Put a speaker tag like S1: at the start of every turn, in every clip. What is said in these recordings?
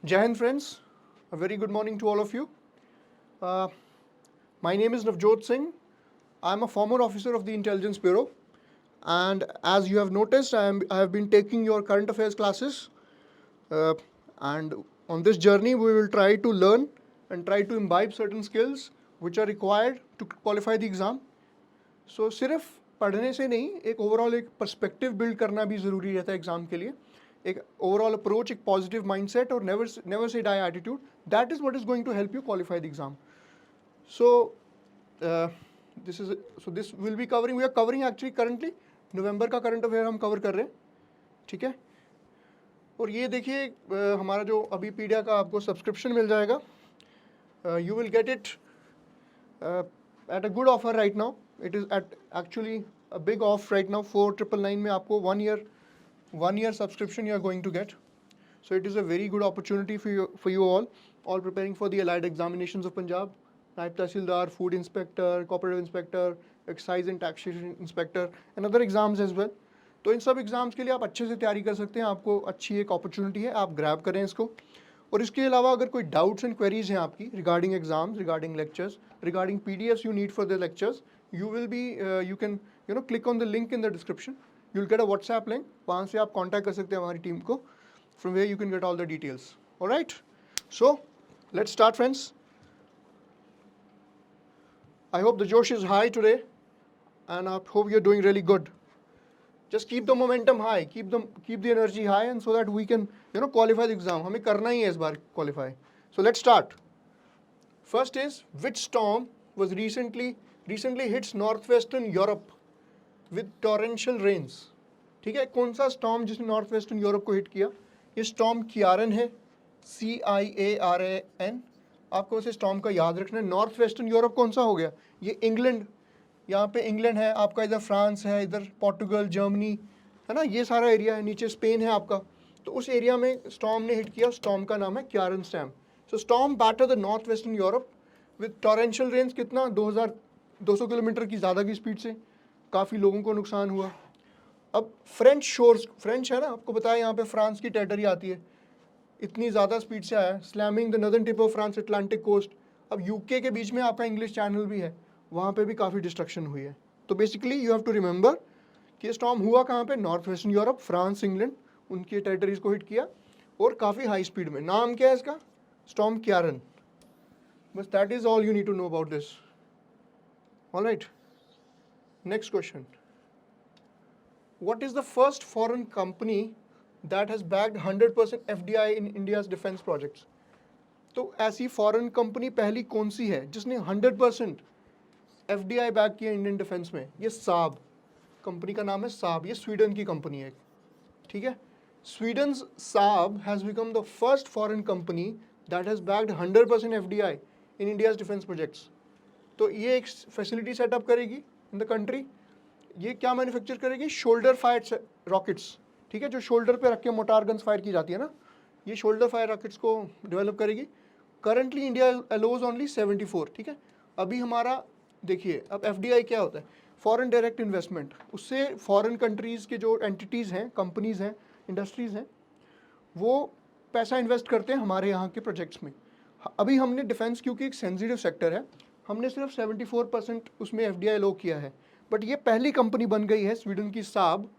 S1: Jai Hind friends, a very good morning to all of you. Uh, my name is Navjot Singh. I am a former officer of the Intelligence Bureau, and as you have noticed, I have been taking your current affairs classes. Uh, and on this journey, we will try to learn and try to imbibe certain skills which are required to qualify the exam. So सिर्फ पढ़ने से नहीं, एक overall एक perspective build करना भी ज़रूरी रहता है एग्जाम के लिए. एक ओवरऑल अप्रोच, एक पॉजिटिव माइंडसेट और never say die attitude, that is what is going to help you qualify the exam. So this will be covering, we are covering actually currently November का current affair हम cover कर रहे हैं. ठीक है. और ये देखिए हमारा जो अभी पीडिया का आपको सब्सक्रिप्शन मिल जाएगा. You will get it at a good offer right now. It is at actually a big off right now. 4999 में आपको 1 year subscription you are going to get. So it is a very good opportunity for you all preparing for the allied examinations of Punjab, Naib Tahsildar, Food Inspector, Cooperative Inspector, Excise and Taxation Inspector, and other exams as well. तो इन सब exams के लिए आप अच्छे से तैयारी कर सकते हैं. आपको अच्छी एक अपॉर्चुनिटी है, आप ग्रैब करें इसको. और इसके अलावा अगर कोई डाउट्स एंड क्वेरीज हैं आपकी regarding exams, regarding lectures, regarding PDFs you need for the lectures, you will be you can click on the link in the description. You will get a WhatsApp link, वहाँ से आप contact कर सकते हैं हमारी team को, from where you can get all the details. Alright, so let's start friends. I hope the josh is high today, and I hope you're doing really good. Just keep the momentum high, keep the energy high, and so that we can qualify the exam. हमें करना ही है इस बार qualify. So let's start. First is, which storm was recently hits northwestern Europe with torrential rains? ठीक है, कौन सा storm जिसने northwestern Europe को hit किया? ये storm कियारन है, CIARAN. आपको इसे स्टॉर्म का याद रखना है. नॉर्थ वेस्टर्न यूरोप कौन सा हो गया? ये इंग्लैंड, यहाँ पे इंग्लैंड है आपका, इधर फ्रांस है, इधर पोर्टुगल, जर्मनी है ना, ये सारा एरिया है. नीचे स्पेन है आपका. तो उस एरिया में स्टॉर्म ने हिट किया. स्टॉर्म का नाम है Ciaran storm. So storm batter the north western Europe with torrential rains. कितना? 2200 किलोमीटर की ज़्यादा की स्पीड से. काफ़ी लोगों को नुकसान हुआ. अब फ्रेंच शोर्स, फ्रेंच है ना, आपको बताया यहाँ पे फ्रांस की टेरिटरी आती है. इतनी ज़्यादा स्पीड से आया, slamming the northern tip of France, Atlantic coast. अब यूके के बीच में आपका इंग्लिश चैनल भी है, वहाँ पे भी काफ़ी डिस्ट्रक्शन हुई है. तो basically you have to remember कि स्टॉर्म हुआ कहाँ पे? North western Europe, France, England, उनकी टेरिटरीज को हिट किया और काफ़ी हाई स्पीड में. नाम क्या है इसका? Storm Ciaran. बस that is all you need to know about this. Alright, next question. What is the first foreign company that has bagged 100% FDI in India's defense projects? तो ऐसी फॉरेन कंपनी पहली कौन सी है जिसने 100% FDI बैग किया Indian defence में? ये साब कंपनी का नाम है. साब, ये स्वीडन की कंपनी है. ठीक है. स्वीडन साब has become the first foreign company that has bagged 100% FDI in India's defence projects. तो ये एक फैसिलिटी सेटअप करेगी इन द कंट्री. ये क्या मैन्युफैक्चर करेगी? Shoulder fire rockets. ठीक है, जो शोल्डर पे रख के मोटार गन्स फायर की जाती है ना, ये शोल्डर फायर रॉकेट्स को डेवलप करेगी. Currently India allows only 74. ठीक है. अभी हमारा देखिए, अब FDI क्या होता है? Foreign direct investment. उससे फॉरेन कंट्रीज़ के जो एंटिटीज़ हैं, कंपनीज़ हैं, इंडस्ट्रीज़ हैं, वो पैसा इन्वेस्ट करते हैं हमारे यहाँ के प्रोजेक्ट्स में. अभी हमने डिफेंस, क्योंकि एक सेंसिटिव सेक्टर है, हमने सिर्फ 74% उसमें FDI लो किया है. बट ये पहली कंपनी बन गई है स्वीडन की साब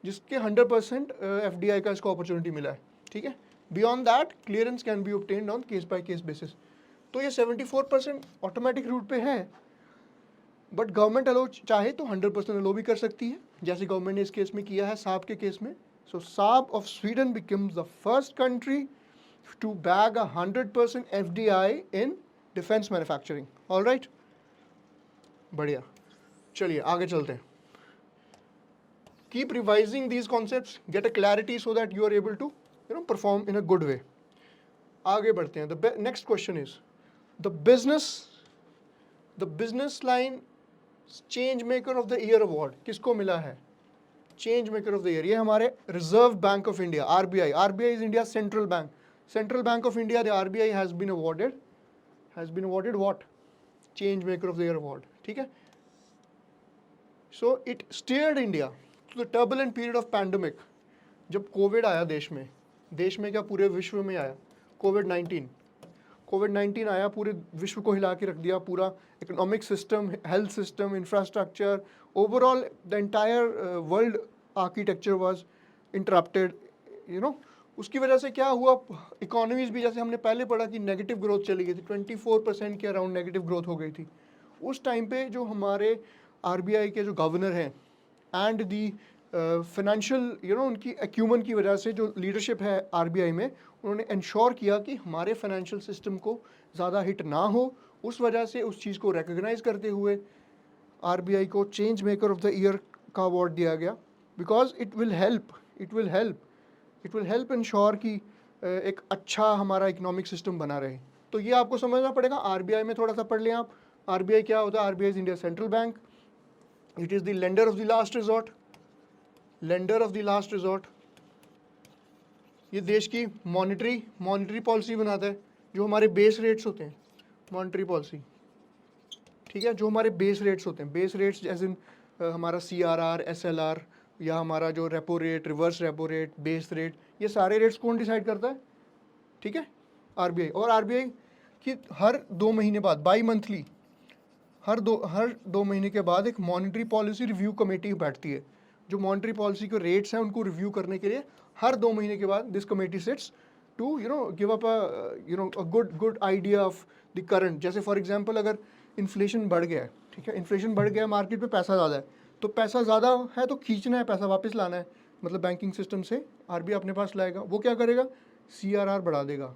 S1: जिसके 100% FDI का इसको अपॉर्चुनिटी मिला है. ठीक है. Beyond that clearance can be obtained on case by case basis. तो ये 74% ऑटोमेटिक रूट पे है, बट गवर्नमेंट अलो चाहे तो 100% अलो भी कर सकती है, जैसे गवर्नमेंट ने इस केस में किया है साब के केस में. So Saab of Sweden becomes the first country to bag 100% FDI in defence manufacturing. Alright, बढ़िया. चलिए आगे चलते हैं. Keep revising these concepts, get a clarity so that you are able to perform in a good way. आगे बढ़ते हैं. The next question is the business line change maker of the year award किसको मिला है? Change maker of the year, ये हमारे Reserve Bank of India, RBI. RBI is India central bank. Central bank of India, the RBI has been awarded what? Change maker of the year award. ठीक है. So it steered India to the turbulent period of pandemic. जब Covid आया देश में क्या पूरे विश्व में आया, कोविड 19 आया, पूरे विश्व को हिला के रख दिया, पूरा economic system, health system, infrastructure, overall the entire world architecture was interrupted, उसकी वजह से क्या हुआ, इकोनॉमीज भी, जैसे हमने पहले पढ़ा कि नेगेटिव ग्रोथ चली गई थी, 24% के अराउंड नेगेटिव ग्रोथ हो गई थी। उस टाइम पे जो हमारे आरबीआई के जो गवर्नर हैं एंड दी फाइनेंशियल उनकी एक्यूमन की वजह से, जो लीडरशिप है आरबीआई में, उन्होंने इंश्योर किया कि हमारे फाइनेंशियल सिस्टम को ज़्यादा हिट ना हो। उस वजह से उस चीज़ को रिकग्नाइज करते हुए आरबीआई को change maker of the year का अवार्ड दिया गया, because it will help ensure कि एक अच्छा हमारा इकोनॉमिक सिस्टम बना रहे। तो ये आपको समझना पड़ेगा। आरबीआई में थोड़ा सा पढ़ लें आप, आरबीआई क्या होता है? RBI is India central bank, it is the lender of the last resort, ये देश की मॉनेटरी पॉलिसी बनाता है, जो हमारे बेस रेट्स होते हैं, मॉनेटरी पॉलिसी, ठीक है, जो हमारे बेस रेट्स होते हैं, बेस रेट्स एज इन हमारा CRR, SLR, या हमारा जो repo rate, reverse repo rate, base rate, ये सारे रेट्स कौन डिसाइड करता है? ठीक है, आरबीआई। और आरबीआई की हर 2 महीने बाद, बाई मंथली, हर दो महीने के बाद एक मॉनेटरी पॉलिसी रिव्यू कमेटी बैठती है, जो मॉनेटरी पॉलिसी के रेट्स हैं उनको रिव्यू करने के लिए हर 2 महीने के बाद this committee sits to give up a good idea of the current. जैसे फॉर एग्जांपल, अगर इन्फ्लेशन बढ़ गया है, ठीक है, इन्फ्लेशन बढ़ गया, मार्केट पे पैसा ज़्यादा है, तो पैसा ज़्यादा है तो खींचना है, पैसा वापस लाना है, मतलब बैंकिंग सिस्टम से आरबीआई अपने पास लाएगा। वो क्या करेगा? CRR बढ़ा देगा,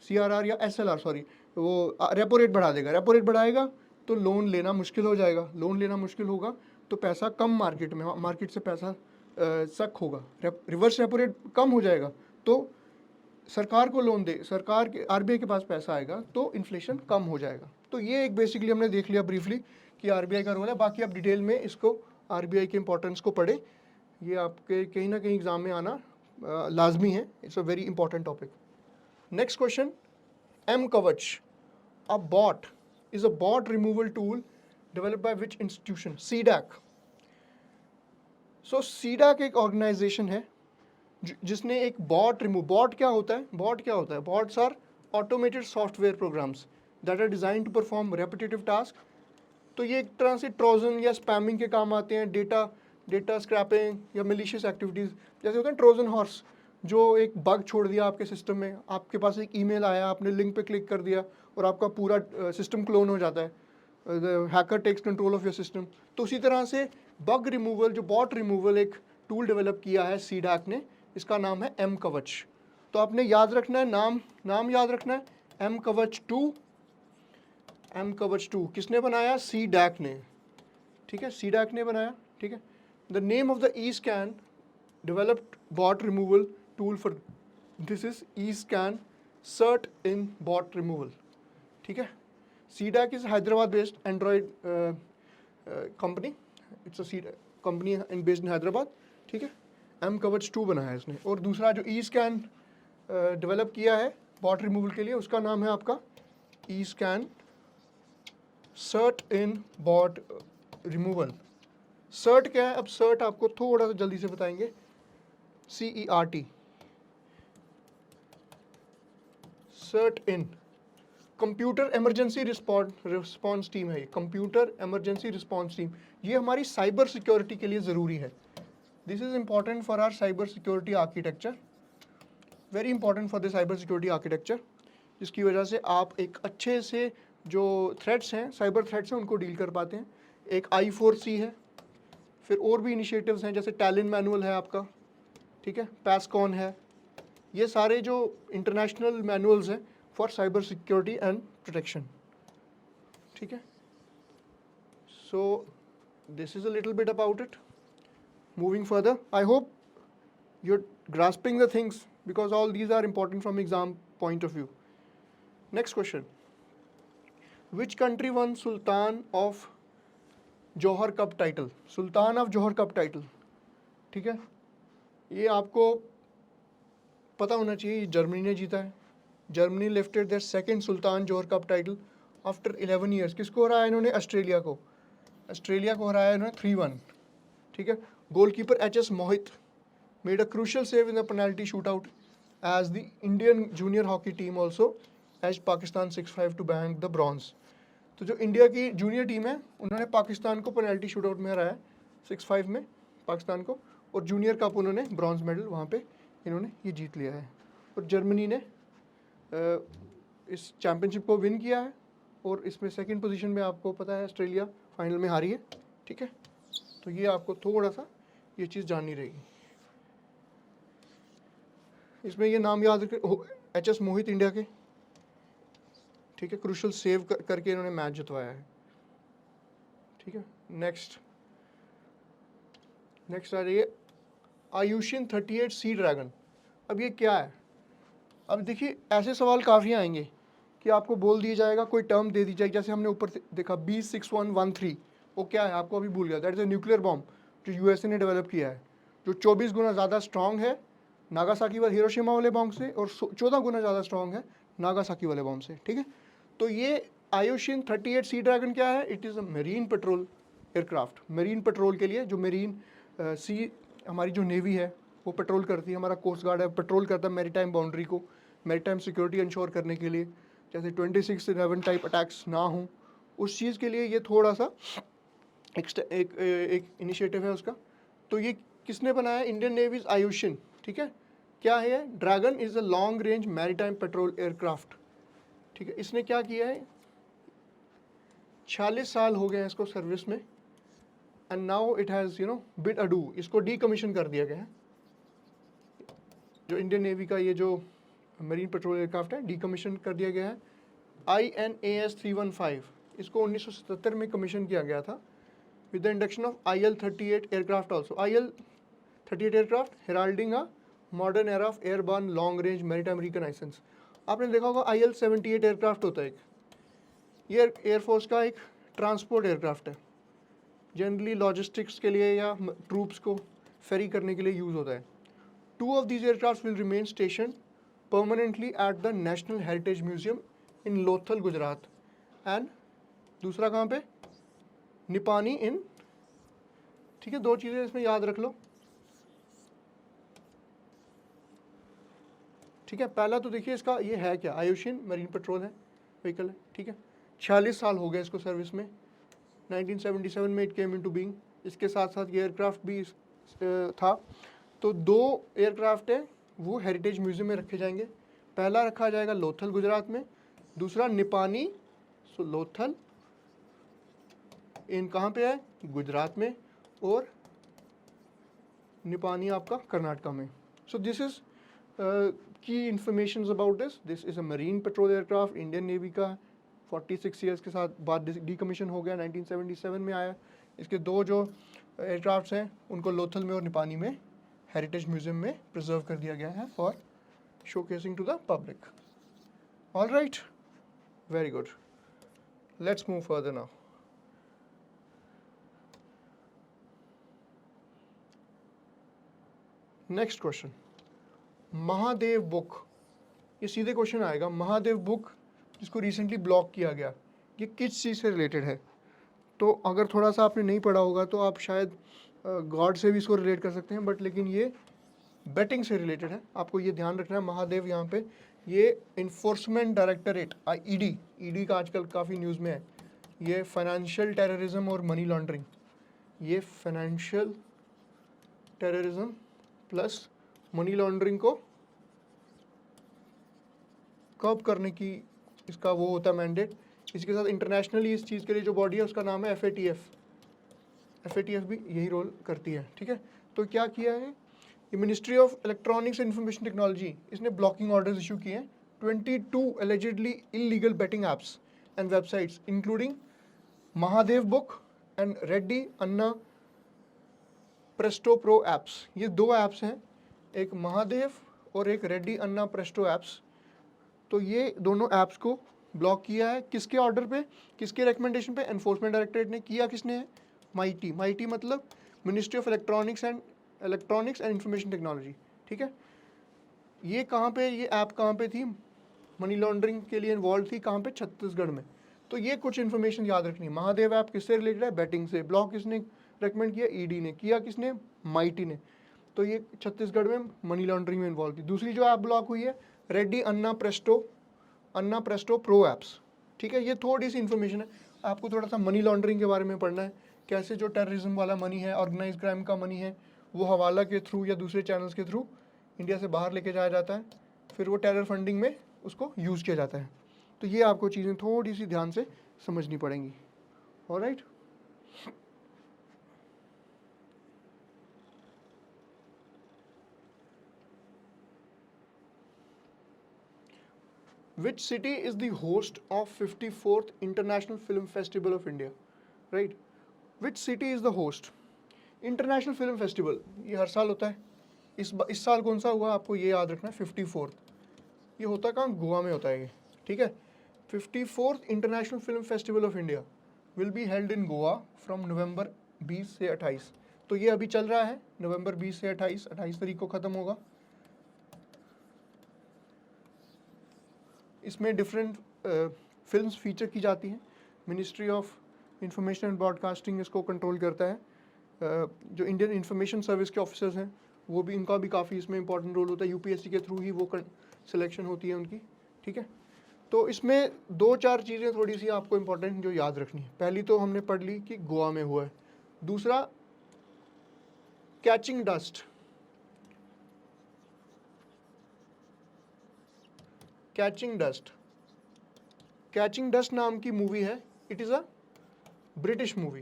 S1: CRR या SLR, सॉरी, वो रेपो रेट बढ़ा देगा। रेपो रेट बढ़ाएगा तो लोन लेना मुश्किल हो जाएगा, लोन लेना मुश्किल होगा तो पैसा कम मार्केट से पैसा सक होगा, रिवर्स रेपो रेट कम हो जाएगा तो सरकार को लोन दे, सरकार के आरबीआई के पास पैसा आएगा तो इन्फ्लेशन कम हो जाएगा। तो ये एक बेसिकली हमने देख लिया ब्रीफली कि आरबीआई का रोल है। बाकी आप डिटेल में इसको आरबीआई के इंपॉर्टेंस को पढ़े, ये आपके कहीं ना कहीं एग्जाम में आना लाजमी है, it's a very important topic. Next question, mKavach, a bot, is a bot removal tool developed by which institution? CDAC. So CDAC एक ऑर्गेनाइजेशन है जिसने एक बॉट क्या होता है? Bots are automated software programs that are design to perform repetitive task. तो ये एक तरह से ट्रोजन या स्पैमिंग के काम आते हैं, डेटा स्क्रैपिंग या मिलिशियस एक्टिविटीज़, जैसे होता है ट्रोजन हॉर्स, जो एक बग छोड़ दिया आपके सिस्टम में, आपके पास एक ईमेल आया, आपने लिंक पे क्लिक कर दिया और आपका पूरा सिस्टम क्लोन हो जाता है, hacker takes control of your system. तो उसी तरह से बग रिमूवल, जो बॉट रिमूवल एक टूल डेवलप किया है CDAC ने, इसका नाम है mKavach। तो आपने याद रखना है, नाम याद रखना है, mKavach 2 किसने बनाया? CDAC ने, ठीक है, CDAC ने बनाया, ठीक है। The name of the eScan developed bot removal tool for this is eScan Cert in bot removal, ठीक है। CDAC is Hyderabad based Android company, it's a CDAC company based in Hyderabad, ठीक है। mKavach 2 बनाया है इसने। और दूसरा जो eScan डेवलप किया है बॉट रिमूवल के लिए, उसका नाम है आपका eScan Cert in bot removal। CERT क्या है? अब सर्ट आपको थोड़ा सा जल्दी से बताएंगे, CERT, CERT in computer emergency response team है। ये कंप्यूटर इमरजेंसी रिस्पॉन्स टीम, ये हमारी साइबर सिक्योरिटी के लिए ज़रूरी है। This is important for our cyber security architecture, very important for the cyber security architecture, जिसकी वजह से आप एक अच्छे से जो थ्रेट्स हैं, साइबर थ्रेट्स हैं, उनको डील कर पाते हैं। एक I4C है, फिर और भी इनिशिएटिव्स हैं, जैसे टैलेंट मैनुअल है आपका, ठीक है, पैसकॉन है, ये सारे जो इंटरनेशनल मैनुअल्स हैं for cyber security and protection, ठीक है। सो this is a little bit about it. Moving further, I hope you're grasping the things because all these are important from exam point of view. Next question, which country won Sultan of Johor Cup title? Sultan of Johor Cup title, ठीक है, ये आपको पता होना चाहिए, Germany ने जीता है। Germany lifted their second Sultan Johor cup title after 11 years. किसको हराया इन्होंने? ऑस्ट्रेलिया को हराया इन्होंने 3-1, ठीक है। Goalkeeper HS Mohit made a crucial save in the penalty shootout as the Indian junior hockey team also as Pakistan 6-5 to bang the bronze. तो जो इंडिया की जूनियर टीम है उन्होंने पाकिस्तान को पेनल्टी शूटआउट में हराया 6-5 में पाकिस्तान को, और जूनियर कप उन्होंने ब्रॉन्ज मेडल वहाँ पे इन्होंने ये जीत लिया है। और जर्मनी ने इस चैम्पियनशिप को विन किया है, और इसमें सेकंड पोजीशन में आपको पता है ऑस्ट्रेलिया फाइनल में हारी है। ठीक है, तो ये आपको थोड़ा सा ये चीज़ जाननी रहेगी। इसमें ये नाम याद रखें, HS मोहित इंडिया के, ठीक है, क्रूशल सेव करके इन्होंने मैच जितवाया है। ठीक है, नेक्स्ट आ रही है आयुषिन 38 सी ड्रैगन। अब ये क्या है? अब देखिए ऐसे सवाल काफ़ी आएंगे कि आपको बोल दिया जाएगा, कोई टर्म दे दी जाएगी, जैसे हमने ऊपर देखा B6113, वो क्या है आपको अभी भूल गया। That is a nuclear bomb जो USA ने डेवलप किया है, जो 24 गुना ज़्यादा स्ट्रॉन्ग है नागासाकी वाले हिरोशिमा वाले बॉम्ब से, और 14 गुना ज़्यादा स्ट्रॉन्ग है नागासाकी वाले बॉम्ब से। ठीक है, तो ये आयुषिन 38 सी ड्रैगन क्या है? It is a marine petrol aircraft. Marine petrol के लिए, जो मरीन सी हमारी जो नेवी है वो पेट्रोल करती है, हमारा कोस्ट गार्ड है पेट्रोल करता है मैरीटाइम बाउंड्री को, मैरीटाइम सिक्योरिटी इंश्योर करने के लिए, जैसे 2611 टाइप अटैक्स ना हो, उस चीज़ के लिए ये थोड़ा सा एक इनिशिएटिव है उसका। तो ये किसने बनाया? इंडियन नेवीज आयुषिन। ठीक है, क्या है? Dragon is a long range maritime patrol aircraft. ठीक है, इसने क्या किया है, 46 साल हो गए हैं इसको सर्विस में, and now it has bid ado, इसको डीकमीशन कर दिया गया है। जो इंडियन नेवी का ये जो मरीन पेट्रोल एयरक्राफ्ट है डीकमीशन कर दिया गया है। INAS 315 इसको 1977 में कमीशन किया गया था with the induction of IL-38 aircraft also. IL-38 aircraft heralding a modern era of airborne long range maritime reconnaissance. आपने देखा होगा IL-78 एयरक्राफ्ट होता है एक, ये एयरफोर्स का एक ट्रांसपोर्ट एयरक्राफ्ट है, जनरली लॉजिस्टिक्स के लिए या ट्रूप्स को फेरी करने के लिए यूज़ होता है। 2 of these aircrafts will remain stationed permanently at the National Heritage Museum in Lothal, Gujarat, and दूसरा कहाँ पे? निपानी इन। ठीक है, 2 चीज़ें इसमें याद रख लो। ठीक है, पहला तो देखिए इसका ये है क्या, आयुषिन मरीन पेट्रोल है व्हीकल है। ठीक है, 46 साल हो गए इसको सर्विस में, 1977 में इट केम इनटू बीइंग। इसके साथ साथ ये एयरक्राफ्ट भी था। तो 2 एयरक्राफ्ट है वो हेरिटेज म्यूजियम में रखे जाएंगे। पहला रखा जाएगा लोथल गुजरात में, दूसरा निपानी, सो लोथल इन कहाँ पे है? गुजरात में, और निपानी आपका कर्नाटका में। सो दिस इज की information about this is a marine petrol aircraft Indian navy का, 46 ईयर्स के साथ बाद डीकमीशन हो गया, 1977 में आया। इसके 2 जो एयरक्राफ्ट्स हैं उनको लोथल में और निपानी में हेरिटेज म्यूजियम में प्रिजर्व कर दिया गया है for showcasing to the public. All right, very good, let's move further now. Next question, Mahadev book. ये सीधे क्वेश्चन आएगा, महादेव बुक जिसको रिसेंटली ब्लॉक किया गया, ये किस चीज़ से रिलेटेड है? तो अगर थोड़ा सा आपने नहीं पढ़ा होगा तो आप शायद गॉड से भी इसको रिलेट कर सकते हैं, बट लेकिन ये बेटिंग से रिलेटेड है, आपको ये ध्यान रखना है। महादेव यहाँ पे ये इन्फोर्समेंट डायरेक्टरेट ईडी का आजकल काफ़ी न्यूज़ में है। ये फाइनेंशियल टेररिज्म और मनी लॉन्ड्रिंग, ये financial terrorism plus money laundering को कर्ब करने की इसका वो होता है मैंडेट। इसके साथ इंटरनेशनली इस चीज़ के लिए जो बॉडी है उसका नाम है FATF भी यही रोल करती है। ठीक है, तो क्या किया है ये Ministry of Electronics and Information Technology, इसने ब्लॉकिंग ऑर्डर्स इशू किए हैं 22 allegedly illegal betting apps and websites including Mahadev book and Reddy Anna Presto Pro apps. ये 2 ऐप्स हैं, एक महादेव और एक रेड्डी अन्ना प्रेस्टो एप्स। तो ये दोनों ऐप्स को ब्लॉक किया है, किसके ऑर्डर पे, किसके रिकमेंडेशन पे? एनफोर्समेंट डायरेक्टरेट ने किया। किसने है? माइटी मतलब ministry of Electronics and Information technology. ठीक है, ये कहाँ पे, ये ऐप कहाँ पे थी मनी लॉन्ड्रिंग के लिए इन्वॉल्व थी, कहाँ पे? छत्तीसगढ़ में। तो ये कुछ इन्फॉर्मेशन याद रखनी है। महादेव ऐप किससे रिलेटेड है? बैटिंग से। ब्लॉक किसने रेकमेंड किया? ईडी ने। किया किसने? माइटी ने। तो ये छत्तीसगढ़ में मनी लॉन्ड्रिंग में इन्वॉल्व थी। दूसरी जो ऐप ब्लॉक हुई है Reddy Anna Presto pro apps, ठीक है। ये थोड़ी सी इन्फॉर्मेशन है, आपको थोड़ा सा मनी लॉन्ड्रिंग के बारे में पढ़ना है, कैसे जो टेररिज्म वाला मनी है, ऑर्गेनाइज क्राइम का मनी है, वो हवाला के थ्रू या दूसरे चैनल्स के थ्रू इंडिया से बाहर लेके जाया जाता है, फिर वो टेरर फंडिंग में उसको यूज़ किया जाता है। तो ये आपको चीज़ें थोड़ी सी ध्यान से समझनी पड़ेंगी। Alright, Which city is the host of 54th International Film Festival of India? Right? Which city is the host? International film festival ये हर साल होता है। इस साल कौन सा हुआ आपको ये याद रखना है, 54th। ये होता है कहाँ? गोवा में होता है ये, ठीक है। 54th international film festival of India will be held in Goa from November 20 से 28। तो ये अभी चल रहा है, नवंबर 20 से 28 तारीख को ख़त्म होगा। इसमें डिफरेंट फिल्म्स फीचर की जाती हैं। Ministry of information and broadcasting इसको कंट्रोल करता है। जो इंडियन इंफॉर्मेशन सर्विस के ऑफिसर्स हैं वो भी, इनका भी काफ़ी इसमें इंपॉर्टेंट रोल होता है। यूपीएससी के थ्रू ही वो सिलेक्शन होती है उनकी, ठीक है। तो इसमें 2-4 चीज़ें थोड़ी सी आपको इंपॉर्टेंट जो याद रखनी है। पहली तो हमने पढ़ ली कि गोवा में हुआ है। दूसरा, कैचिंग डस्ट। कैचिंग डस्ट नाम की मूवी है। It is a British movie.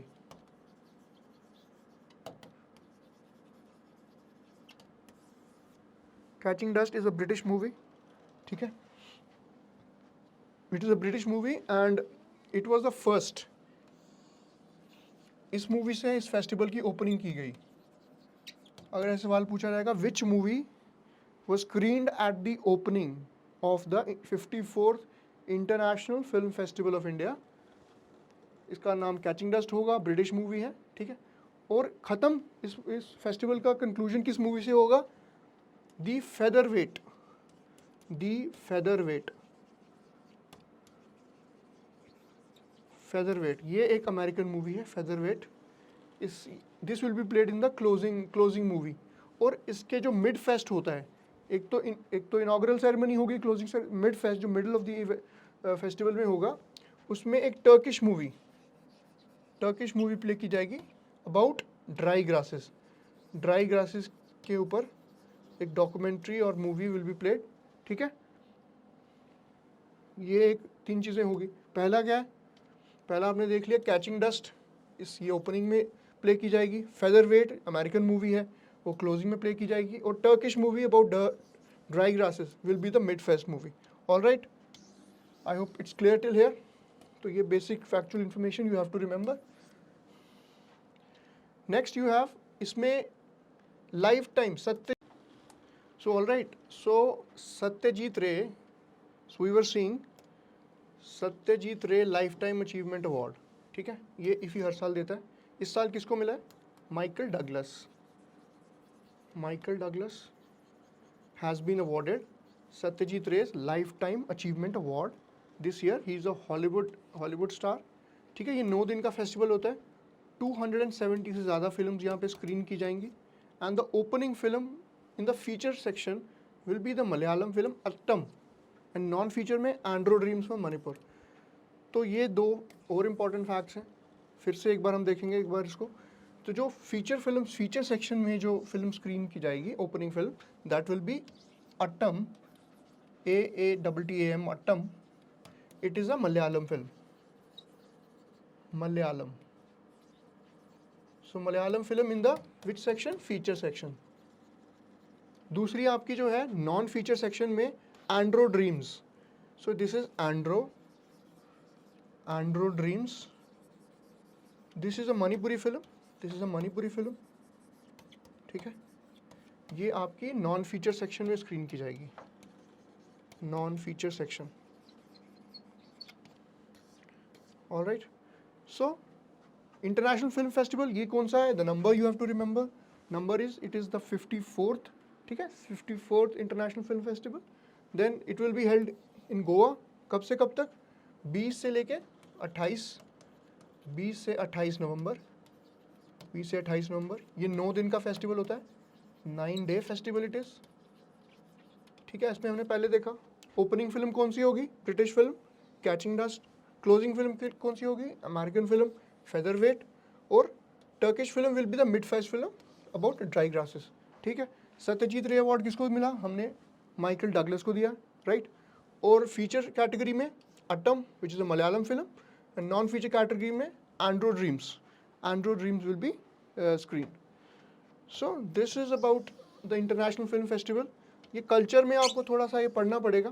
S1: Catching dust is a British movie, ठीक है। It is a British movie and it was the first. इस मूवी से इस फेस्टिवल की ओपनिंग की गई। अगर ऐसे सवाल पूछा जाएगा, which movie was screened at the opening of the 54th international film festival of India, इसका नाम कैचिंग डस्ट होगा, ब्रिटिश मूवी है, ठीक है। और ख़त्म इस फेस्टिवल का कंक्लूजन किस मूवी से होगा? दी फेदरवेट। ये एक अमेरिकन मूवी है, featherweight. This will be played in the closing movie. और इसके जो मिड फेस्ट होता है, एक तो इनॉग्रल सेरेमनी होगी, क्लोजिंग मिड फेस्ट जो मिडल ऑफ द फेस्टिवल में होगा, उसमें एक टर्किश मूवी प्ले की जाएगी अबाउट ड्राई ग्रासेस के ऊपर एक डॉक्यूमेंट्री और मूवी विल बी प्लेड, ठीक है। ये एक 3 चीज़ें होगी। पहला क्या है? पहला आपने देख लिया कैचिंग डस्ट, ये ओपनिंग में प्ले की जाएगी। फेदरवेट अमेरिकन मूवी है, वो क्लोजिंग में प्ले की जाएगी। और Turkish movie about dry grasses will be the mid fest movie. Alright, I hope it's clear till here. तो ये basic factual information you have to remember. Next you have इसमें life time Satyajit Ray, so we were seeing Satyajit Ray life time achievement award, ठीक है। ये इफ़ी हर साल देता है। इस साल किसको मिला है? Michael Douglas has been awarded Satyajit Ray's lifetime achievement award this year. He is a Hollywood star, ठीक है। ये 9 दिन का फेस्टिवल होता है। 270 से ज़्यादा फिल्म यहाँ पे स्क्रीन की जाएंगी। And the opening film in the feature section will be the Malayalam film Aattam, and non feature में एंड्रो ड्रीम्स में मणिपुर। तो ये 2 और इम्पॉर्टेंट फैक्ट्स हैं। फिर से एक बार हम देखेंगे एक बार इसको। तो जो फीचर सेक्शन में जो फिल्म स्क्रीन की जाएगी, opening film, that will be Aattam, AATTAM, Aattam. It is a Malayalam film, so Malayalam film in the which section? Feature section. दूसरी आपकी जो है नॉन फीचर सेक्शन में Andro Dreams. So this is Andro Dreams. This is a Manipuri film, ठीक है। ये आपकी नॉन फीचर सेक्शन में स्क्रीन की जाएगी, non feature section. Alright, so international film festival ये कौन सा है? The number you have to remember, number it is the 54th, ठीक है। 54th international film festival. Then it will be held in Goa. कब से कब तक? 20 से लेके 28 20 से 28 नवंबर। ये 9 दिन का फेस्टिवल होता है। 9 डे फेस्टिवल इट इज़, ठीक है। इसमें हमने पहले देखा ओपनिंग फिल्म कौन सी होगी, British film catching dust, closing film कौन सी होगी, अमेरिकन फिल्म फेदरवेट, और Turkish film will be the mid fest film about dry grasses, ठीक है। सत्यजीत रे अवार्ड किसको मिला, हमने माइकल डगलस को दिया, राइट। और फीचर कैटेगरी में Aattam which is a Malayalam film, and non feature category में Andro Dreams will be screen. So this is about the international film festival. ये कल्चर में आपको थोड़ा सा ये पढ़ना पड़ेगा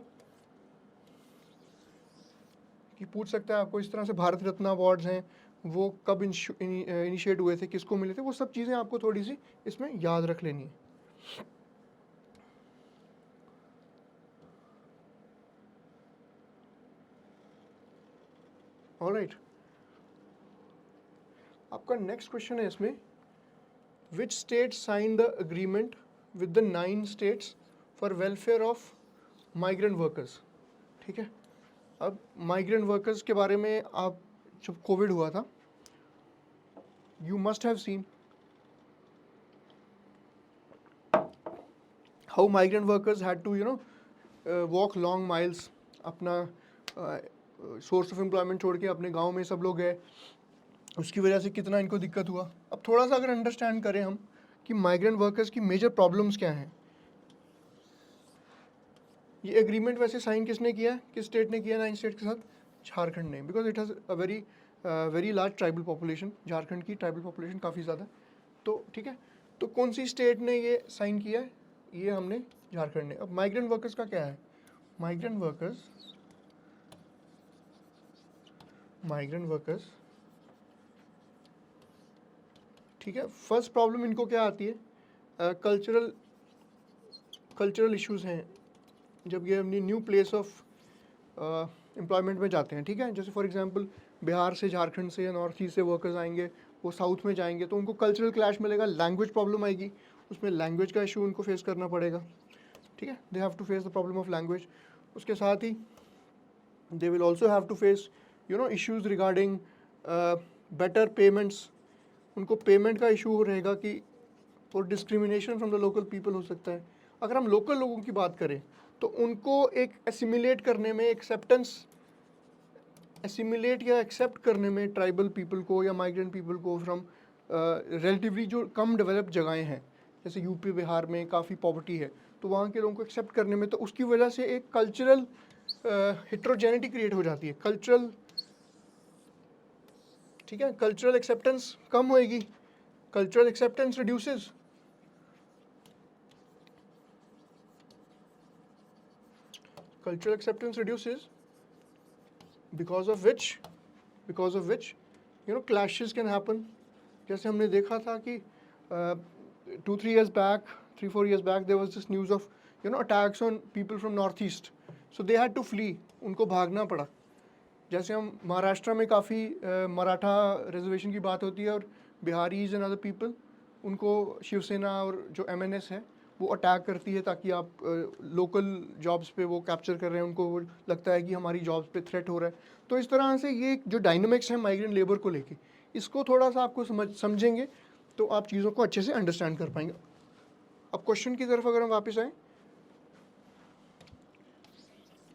S1: कि पूछ सकता है आपको इस तरह से भारत रत्न अवार्ड्स हैं वो कब इनिशिएट हुए थे, किसको मिले थे, वो सब चीज़ें आपको थोड़ी सी इसमें याद रख लेनी है। ऑलराइट, आपका नेक्स्ट क्वेश्चन है इसमें, which state sign the agreement with the 9 states for welfare of migrant workers, ठीक है। अब माइग्रेंट वर्कर्स के बारे में आप जब कोविड हुआ था, you must have seen how migrant workers had to walk long miles, अपना सोर्स ऑफ एम्प्लॉयमेंट छोड़ के अपने गांव में सब लोग गए, उसकी वजह से कितना इनको दिक्कत हुआ। अब थोड़ा सा अगर अंडरस्टैंड करें हम कि माइग्रेंट वर्कर्स की मेजर प्रॉब्लम्स क्या हैं। ये एग्रीमेंट वैसे साइन किसने किया है, किस स्टेट ने किया 9 स्टेट के साथ, झारखंड ने, because it has a very large tribal population, Jharkhand की ट्राइबल पॉपुलेशन काफ़ी ज़्यादा, तो ठीक है। तो कौन सी स्टेट ने ये साइन किया है, ये हमने झारखंड ने। अब माइग्रेंट वर्कर्स का क्या है, माइग्रेंट वर्कर्स, ठीक है। फर्स्ट प्रॉब्लम इनको क्या आती है, कल्चरल इश्यूज़ हैं जब ये अपनी न्यू प्लेस ऑफ एम्प्लॉयमेंट में जाते हैं, ठीक है। जैसे फॉर एग्जांपल बिहार से, झारखंड से या नॉर्थ ईस्ट से वर्कर्स आएंगे, वो साउथ में जाएंगे तो उनको कल्चरल क्लैश मिलेगा, लैंग्वेज प्रॉब्लम आएगी, उसमें लैंग्वेज का इशू उनको फेस करना पड़ेगा, ठीक है। They have to face the problem of language. उसके साथ ही they will also have to face issues regarding better payments, उनको पेमेंट का इशू रहेगा कि, और discrimination from the local people हो सकता है। अगर हम लोकल लोगों की बात करें तो उनको एक एसिमिलेट करने में, एसिमिलेट या एक्सेप्ट करने में ट्राइबल पीपल को या माइग्रेंट पीपल को फ्रॉम रिलेटिवली जो कम डेवलप्ड जगहें हैं, जैसे यूपी बिहार में काफ़ी पॉवर्टी है, तो वहाँ के लोगों को एक्सेप्ट करने में, तो उसकी वजह से एक कल्चरल हेट्रोजेनिटी क्रिएट हो जाती है, ठीक है। कल्चरल एक्सेप्टेंस कम होएगी, cultural acceptance reduces, because of which clashes can happen। जैसे हमने देखा था कि 2-3 years back, 3-4 years back there was this news of attacks on people from north east, so they had to flee, उनको भागना पड़ा। जैसे हम महाराष्ट्र में काफ़ी मराठा रिजर्वेशन की बात होती है और बिहारीज एंड अदर पीपल, उनको शिवसेना और जो MNS है वो अटैक करती है ताकि आप लोकल जॉब्स पे वो कैप्चर कर रहे हैं, उनको वो लगता है कि हमारी जॉब्स पे थ्रेट हो रहा है। तो इस तरह से ये जो डायनामिक्स है माइग्रेंट लेबर को लेके, इसको थोड़ा सा आपको समझेंगे तो आप चीज़ों को अच्छे से अंडरस्टैंड कर पाएंगे। अब क्वेश्चन की तरफ अगर हम वापस आएँ,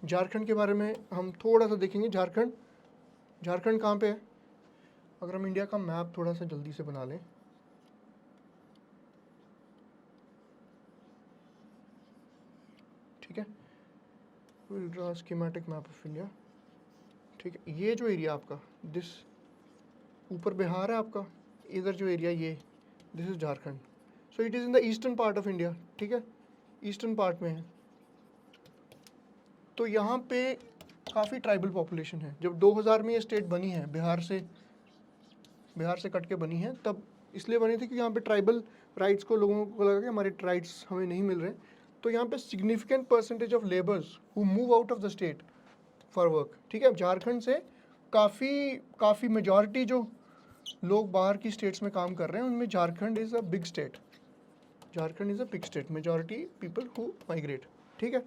S1: झारखंड के बारे में हम थोड़ा सा देखेंगे। झारखंड कहाँ पे है, अगर हम इंडिया का मैप थोड़ा सा जल्दी से बना लें, ठीक है, will draw schematic map of India, ठीक है। ये जो एरिया आपका, दिस ऊपर बिहार है आपका, इधर जो एरिया ये, this is Jharkhand. So it is in the eastern part of India, ठीक है, ईस्टर्न पार्ट में है। तो यहाँ पे काफ़ी ट्राइबल पॉपुलेशन है। जब 2000 में ये स्टेट बनी है, बिहार से कट के बनी है, तब इसलिए बनी थी क्योंकि यहाँ पे ट्राइबल राइट्स को लोगों को लगा कि हमारे राइट्स हमें नहीं मिल रहे, तो यहाँ पे significant percentage of labours who move out of the state for work, ठीक है। झारखंड से काफ़ी मेजॉरिटी जो लोग बाहर की स्टेट्स में काम कर रहे हैं, उनमें Jharkhand is a big state, majority people who migrate, ठीक है।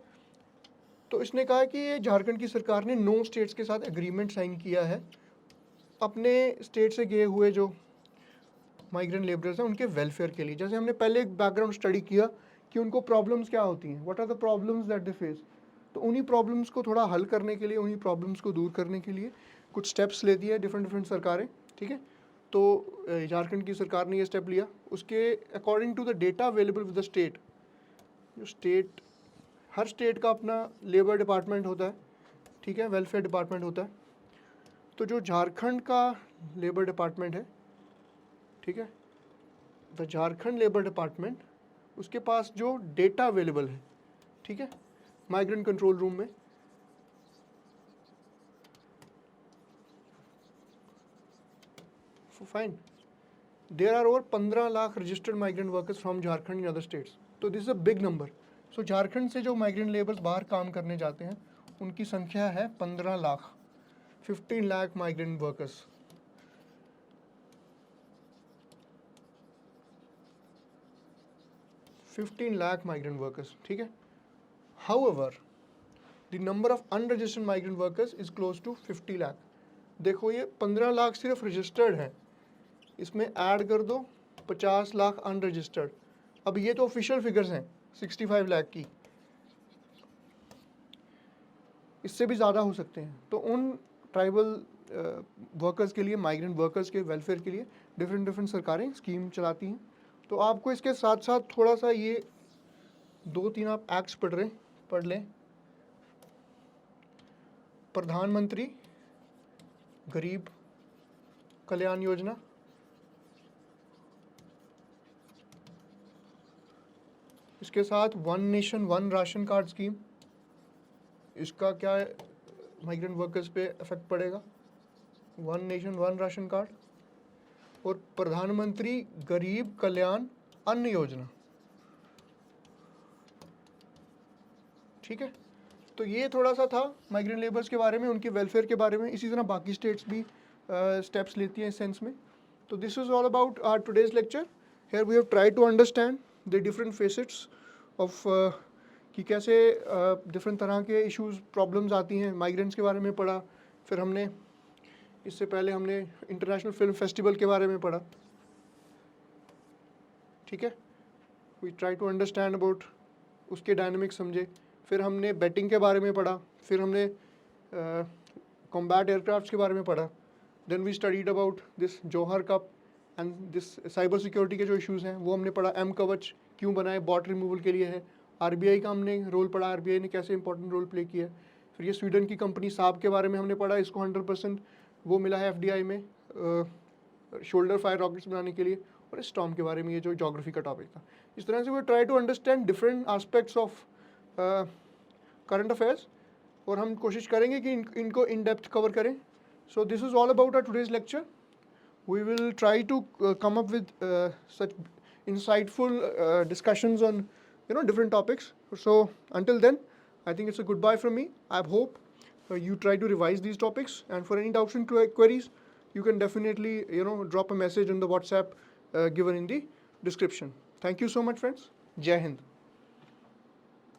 S1: तो इसने कहा कि ये झारखंड की सरकार ने 9 स्टेट्स के साथ एग्रीमेंट साइन किया है, अपने स्टेट से गए हुए जो माइग्रेंट लेबरर्स हैं उनके वेलफेयर के लिए। जैसे हमने पहले एक बैकग्राउंड स्टडी किया कि उनको प्रॉब्लम्स क्या होती हैं, what are the problems that they face, तो उन्हीं प्रॉब्लम्स को थोड़ा हल करने के लिए, उन्हीं प्रॉब्लम्स को दूर करने के लिए कुछ स्टेप्स लेती है डिफरेंट सरकारें, ठीक है। तो झारखंड की सरकार ने ये स्टेप लिया, उसके according to the data available with the state, जो स्टेट, हर स्टेट का अपना लेबर डिपार्टमेंट होता है, ठीक है, वेलफेयर डिपार्टमेंट होता है। तो जो झारखंड का लेबर डिपार्टमेंट है, ठीक है, द झारखंड लेबर डिपार्टमेंट, उसके पास जो डेटा अवेलेबल है, ठीक है, माइग्रेंट कंट्रोल रूम में, fine, there are over 15 lakh registered migrant workers from Jharkhand in other states. तो this is a big number. So Jharkhand से जो माइग्रेंट लेबर्स बाहर काम करने जाते हैं उनकी संख्या है 15 lakh, 15 lakh migrant workers. $15 lakh migrant workers, ठीक है। However, the number of unregistered migrant workers is close to 50 lakh। देखो ये 15 लाख सिर्फ रजिस्टर्ड हैं, इसमें ऐड कर दो 50 लाख अनरजिस्टर्ड। अब ये तो ऑफिशियल फिगर्स हैं 65 लाख की, इससे भी ज़्यादा हो सकते हैं। तो उन ट्राइबल वर्कर्स के लिए, माइग्रेंट वर्कर्स के वेलफेयर के लिए डिफरेंट सरकारें स्कीम चलाती हैं। तो आपको इसके साथ साथ थोड़ा सा ये 2-3 आप एक्ट्स पढ़ लें। प्रधानमंत्री गरीब कल्याण योजना, इसके साथ one nation one ration card scheme, इसका क्या माइग्रेंट वर्कर्स पे इफेक्ट पड़ेगा, one nation one ration card, और प्रधानमंत्री गरीब कल्याण अन्न योजना, ठीक है। तो ये थोड़ा सा था माइग्रेंट लेबर्स के बारे में, उनके वेलफेयर के बारे में। इसी तरह बाकी स्टेट्स भी स्टेप्स लेती हैं इस सेंस में। तो this is all about our today's lecture. Here we have try to understand the different facets of कि कैसे डिफरेंट तरह के इश्यूज, प्रॉब्लम्स आती हैं। माइग्रेंट्स के बारे में पढ़ा, फिर हमने इससे पहले हमने इंटरनेशनल फिल्म फेस्टिवल के बारे में पढ़ा, ठीक है। We try to understand about उसके डायनामिक्स समझे। फिर हमने बैटिंग के बारे में पढ़ा, फिर हमने कॉम्बैट एयरक्राफ्ट के बारे में पढ़ा। Then we studied about this Johor cup and this cyber security के जो इश्यूज़ हैं वो हमने पढ़ा। एम कवच क्यों बनाए, बॉट रिमूवल के लिए है। आरबीआई का हमने रोल पढ़ा, आरबीआई ने कैसे इंपॉर्टेंट रोल प्ले किया। फिर ये स्वीडन की कंपनी साब के बारे में हमने पढ़ा, इसको 100% वो मिला है एफडीआई में शोल्डर फायर रॉकेट्स बनाने के लिए। और इस स्टॉर्म के बारे में ये जो ज्योग्राफी का टॉपिक था। इस तरह से वो try to understand different aspects of current affairs, और हम कोशिश करेंगे कि इनको इन डेप्थ कवर करें। So this is all about our today's lecture. We will try to come up with such insightful discussions on different topics. So until then, I think it's a goodbye from me. I hope you try to revise these topics, and for any doubts and queries, you can definitely drop a message on the WhatsApp given in the description. Thank you so much, friends. Jai Hind.